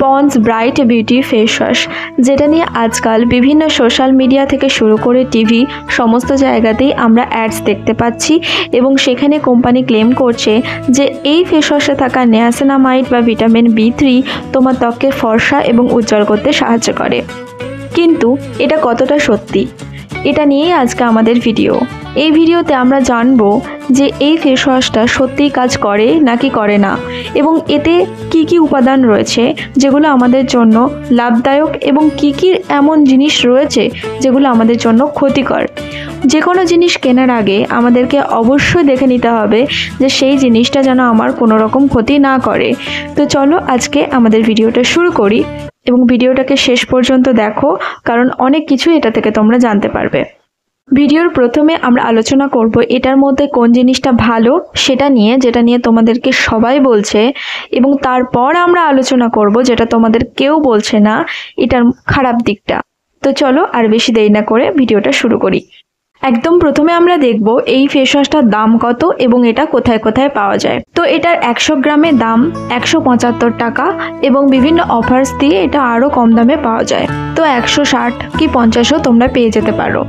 Ponds bright beauty face wash, যেটা নিয়ে আজকাল বিভিন্ন সোশ্যাল মিডিয়া থেকে শুরু করে টিভি সমস্ত জায়গাতেই আমরা অ্যাডস দেখতে পাচ্ছি এবং সেখানে কোম্পানি ক্লেম করছে যে এই ফেস ওয়াশে থাকা নিয়াসিনামাইড বা ভিটামিন B3 তোমার ত্বককে ফর্সা এবং উজ্জ্বল করতে সাহায্য করে। কিন্তু এটা কতটা সত্যি, এটা নিয়েই আজকে আমাদের ভিডিও। এই ভিডিওতে আমরা জানবো যে এই ফেস ওয়াশটা সত্যিই কাজ করে নাকি করে না, এবং এতে কি কি উপাদান রয়েছে যেগুলো আমাদের জন্য লাভদায়ক এবং কি কি এমন জিনিস রয়েছে যেগুলো আমাদের জন্য ক্ষতিকর। যে কোনো জিনিস কেনার আগে আমাদেরকে অবশ্যই দেখে নিতে হবে যে সেই জিনিসটা যেন আমার কোনো রকম ক্ষতি না করে। তো চলো আজকে আমাদের ভিডিওটা শুরু করি এবং ভিডিওটাকে শেষ পর্যন্ত দেখো, কারণ অনেক কিছু এটা থেকে তোমরা জানতে পারবে। ভিডিওর প্রথমে আমরা আলোচনা করব এটার মধ্যে কোন জিনিসটা ভালো সেটা নিয়ে, যেটা নিয়ে তোমাদেরকে সবাই বলছে, এবং তারপর আমরা আলোচনা করব যেটা তোমাদের কেউ বলছে না, এটার খারাপ দিকটা। তো চলো আর বেশি দেরি না করে ভিডিওটা শুরু করি। একদম প্রথমে আমরা দেখব এই ফেস ওয়াশটার দাম কত এবং এটা কোথায় কোথায় পাওয়া যায়। তো এটার 100 গ্রামের দাম 175 টাকা এবং বিভিন্ন অফার্স দিয়ে এটা আরও কম দামে পাওয়া যায়। তো 160 কি 50ও তোমরা পেয়ে যেতে পারো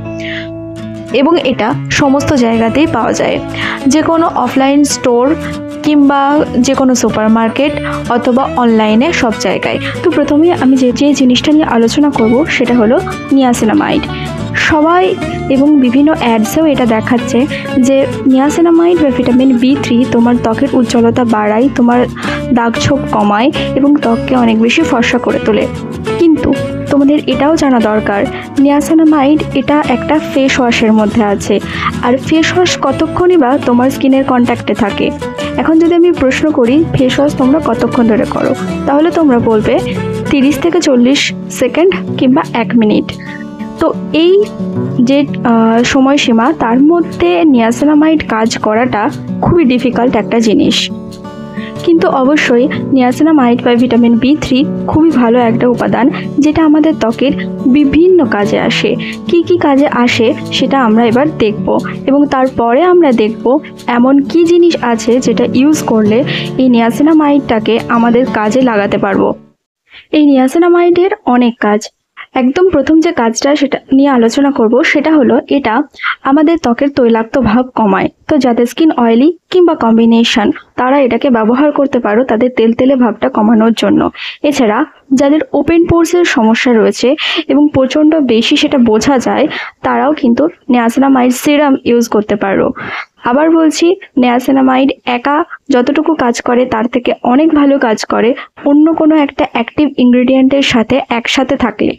এবং এটা সমস্ত জায়গাতেই পাওয়া যায়, যে কোনো অফলাইন স্টোর কিংবা যে কোনো সুপার মার্কেট অথবা অনলাইনে, সব জায়গায়। তো প্রথমে আমি যে জিনিসটা নিয়ে আলোচনা করব সেটা হলো নিয়াসিনামাইড। সবাই এবং বিভিন্ন অ্যাডসেও এটা দেখাচ্ছে যে নিয়াসিনামাইড বা ভিটামিন B3 তোমার ত্বকের উজ্জ্বলতা বাড়ায়, তোমার দাগ ছোপ কমায় এবং ত্বককে অনেক বেশি ফর্সা করে তোলে। কিন্তু তোমাদের এটাও জানা দরকার নিয়াসিনামাইড এটা একটা ফেস ওয়াশের মধ্যে আছে, আর ফেস ওয়াশ কতক্ষণই বা তোমার স্কিনের কন্ট্যাক্টে থাকে। এখন যদি আমি প্রশ্ন করি ফেস ওয়াশ তোমরা কতক্ষণ ধরে করো, তাহলে তোমরা বলবে 30 থেকে 40 সেকেন্ড কিংবা 1 মিনিট। তো এই যে সময়সীমা, তার মধ্যে নিয়াসিনামাইড কাজ করাটা খুবই ডিফিকাল্ট একটা জিনিস। কিন্তু অবশ্যই নিয়াসিনামাইড বা ভিটামিন B3 খুবই ভালো একটা উপাদান, যেটা আমাদের ত্বকের বিভিন্ন কাজে আসে। কি কি কাজে আসে সেটা আমরা এবার দেখব, এবং তারপরে আমরা দেখব এমন কি জিনিস আছে যেটা ইউজ করলে এই নিয়াসিনামাইডটাকে আমাদের কাজে লাগাতে পারবো। এই নিয়াসিনামাইডের অনেক কাজ। একদম প্রথম যে কাজটা সেটা নিয়ে আলোচনা করব সেটা হলো এটা আমাদের ত্বকের তৈলাক্ত ভাব কমায়। তো যাদের স্কিন অয়েলি কিংবা কম্বিনেশন, তারা এটাকে ব্যবহার করতে পারো তাদের তেলতেলে ভাবটা কমানোর জন্য। এছাড়া যাদের ওপেন পোরসের সমস্যা রয়েছে এবং প্রচণ্ড বেশি সেটা বোঝা যায়, তারাও কিন্তু নিয়াসিনামাইড সিরাম ইউজ করতে পারো। আবার বলছি, নিয়াসিনামাইড একা যতটুকু কাজ করে তার থেকে অনেক ভালো কাজ করে অন্য কোনো একটা অ্যাক্টিভ ইনগ্রেডিয়েন্টের সাথে একসাথে থাকলে।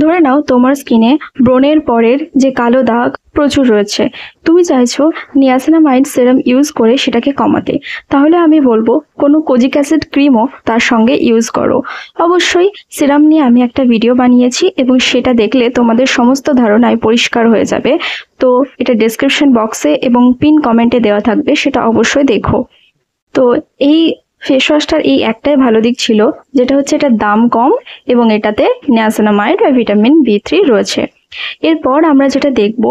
ধরে নাও তোমার স্কিনে ব্রণের পরের যে কালো দাগ প্রচুর রয়েছে, তুমি চাইছো নিয়াসিনামাইড সিরাম ইউজ করে সেটাকে কমাতে, তাহলে আমি বলবো কোনো কোজিক অ্যাসিড ক্রিমও তার সঙ্গে ইউজ করো। অবশ্যই সিরাম নিয়ে আমি একটা ভিডিও বানিয়েছি এবং সেটা দেখলে তোমাদের সমস্ত ধারণায় পরিষ্কার হয়ে যাবে। তো এটা ডেসক্রিপশন বক্সে এবং পিন কমেন্টে দেওয়া থাকবে, সেটা অবশ্যই দেখো। তো এই ফেস ওয়াশটার এই একটাই ভালো দিক ছিল, যেটা হচ্ছে এটার দাম কম এবং এটাতে নিয়াসিনামাইড বা ভিটামিন B3 রয়েছে। এরপর আমরা যেটা দেখব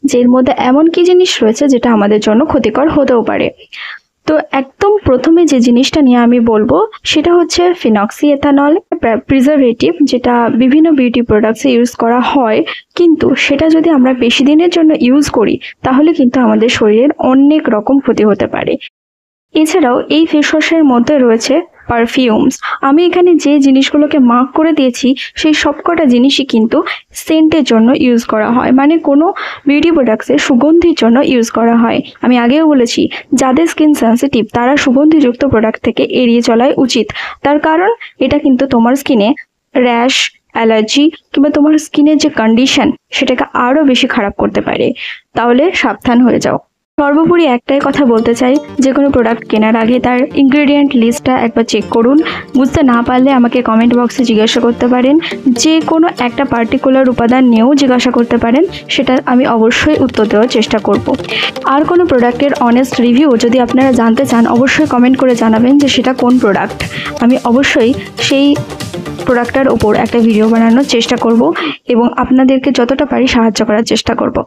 যে এর মধ্যে এমন কি জিনিস রয়েছে যেটা আমাদের জন্য ক্ষতিকর হতেও পারে। তো একদম প্রথমে যে জিনিসটা নিয়ে আমি বলবো সেটা হচ্ছে ফিনক্সিএথানল প্রিজারভেটিভ, যেটা বিভিন্ন বিউটি প্রোডাক্টসে ইউজ করা হয়। কিন্তু সেটা যদি আমরা বেশি দিনের জন্য ইউজ করি তাহলে কিন্তু আমাদের শরীরের অনেক রকম ক্ষতি হতে পারে। এছাড়াও এই ফেস ওয়াশের মধ্যে রয়েছে পারফিউমস। আমি এখানে যে জিনিসগুলোকে মার্ক করে দিয়েছি সেই সবকটা জিনিসই কিন্তু সেন্টের জন্য ইউজ করা হয়, মানে কোনো বিউটি প্রোডাক্টসে সুগন্ধির জন্য ইউজ করা হয়। আমি আগেও বলেছি যাদের স্কিন সেন্সিটিভ তারা সুগন্ধিযুক্ত প্রোডাক্ট থেকে এড়িয়ে চলাই উচিত। তার কারণ এটা কিন্তু তোমার স্কিনে র্যাশ, অ্যালার্জি কিংবা তোমার স্কিনের যে কন্ডিশন সেটাকে আরও বেশি খারাপ করতে পারে। তাহলে সাবধান হয়ে যাও। সর্বোপরি একটাই কথা বলতে চাই, যে কোনো প্রোডাক্ট কেনার আগে তার ইনগ্রেডিয়েন্ট লিস্টটা একবার চেক করুন। বুঝতে না পারলে আমাকে কমেন্ট বক্সে জিজ্ঞাসা করতে পারেন, যে কোনো একটা পার্টিকুলার উপাদান নিয়েও জিজ্ঞাসা করতে পারেন, সেটা আমি অবশ্যই উত্তর দেওয়ার চেষ্টা করব। আর কোনো প্রোডাক্টের অনেস্ট রিভিউ যদি আপনারা জানতে চান অবশ্যই কমেন্ট করে জানাবেন যে সেটা কোন প্রোডাক্ট। আমি অবশ্যই সেই প্রোডাক্টটার ওপর একটা ভিডিও বানানোর চেষ্টা করব এবং আপনাদেরকে যতটা পারি সাহায্য করার চেষ্টা করব।